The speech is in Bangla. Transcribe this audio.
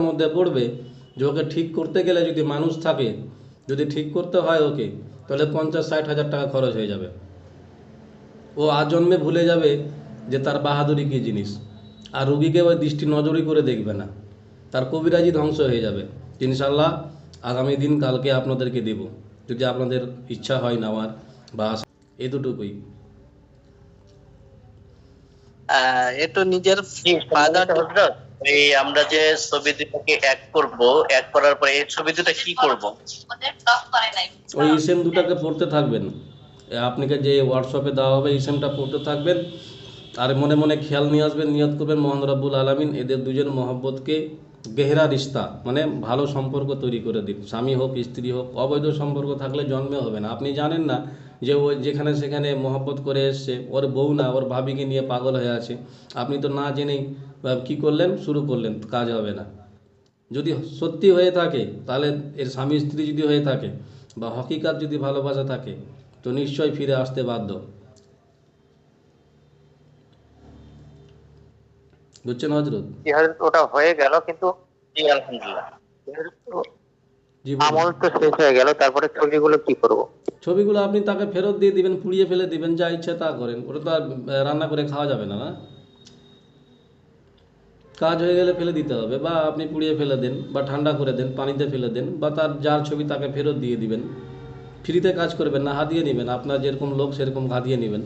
মধ্যে পড়বে যে ওকে ঠিক করতে গেলে যদি মানুষ থাকে, যদি ঠিক করতে হয় ওকে, তাহলে 50-60 হাজার টাকা খরচ হয়ে যাবে। ও আজন্মে ভুলে যাবে যে তার বাহাদুরি কী জিনিস, আর রুগীকে ওই দৃষ্টি নজরই করে দেখবে না, তার কবিরাজি ধ্বংস হয়ে যাবে। ইনশাল্লাহ আগামী দিন কালকে আপনাদেরকে দেব, যদি আপনাদের ইচ্ছা হয় নেওয়ার বা এই দুটুকুই। একটু নিজের ফাদার হজরত, এই আমরা যে ছবি দুটাকে এক করব, এক করার পরে এই ছবি দুটা কি করব? ওই ইসেম দুটাকে পড়তে থাকবেন, আপনাকে যে হোয়াটসঅ্যাপে দেওয়া হবে ইসেমটা পড়তে থাকবেন, আর মনে মনে খেয়াল নিয়ে আসবেন, নিয়ত করবেন মহান রব্বুল আলামিন এদের দুজন মহব্বতকে গেহরা রিস্তা, মানে ভালো সম্পর্ক তৈরি করে দিন। স্বামী হোক স্ত্রী হোক, অবৈধ সম্পর্ক থাকলে জন্মে হবে না। আপনি জানেন না যে ও যেখানে সেখানে মহব্বত করে এসছে, ওর বউ না ওর ভাবিকে নিয়ে পাগল হয়ে আছে, আপনি তো না জেনেই কী করলেন, শুরু করলেন, কাজ হবে না। যদি সত্যি হয়ে থাকে তাহলে, এর স্বামী স্ত্রী যদি হয়ে থাকে বা হকিকাত যদি ভালোবাসা থাকে, তো নিশ্চয়ই ফিরে আসতে বাধ্য। বুঝছেন হজরত? ওটা হয়ে গেল, কিন্তু জি আলহামদুলিল্লাহ জি আমল তো শেষ হয়ে গেল, তারপরে ছবিগুলো কি করব? ছবিগুলো আপনি তাকে ফেরত দিয়ে দিবেন, পুড়িয়ে ফেলে দিবেন, যা ইচ্ছে তা করেন। ওটা তো আর রান্না করে খাওয়া যাবে না, না? কাজ হয়ে গেলে ফেলে দিতে হবে, বা আপনি পুড়িয়ে ফেলে দেন, বা ঠান্ডা করে দেন, পানিতে ফেলে দেন, বা তার যার ছবি তাকে ফেরত দিয়ে দিবেন। ফ্রিতে কাজ করবেন না, হাতিয়ে নেবেন, আপনার যেরকম লোক সেরকম হাতিয়ে নেবেন।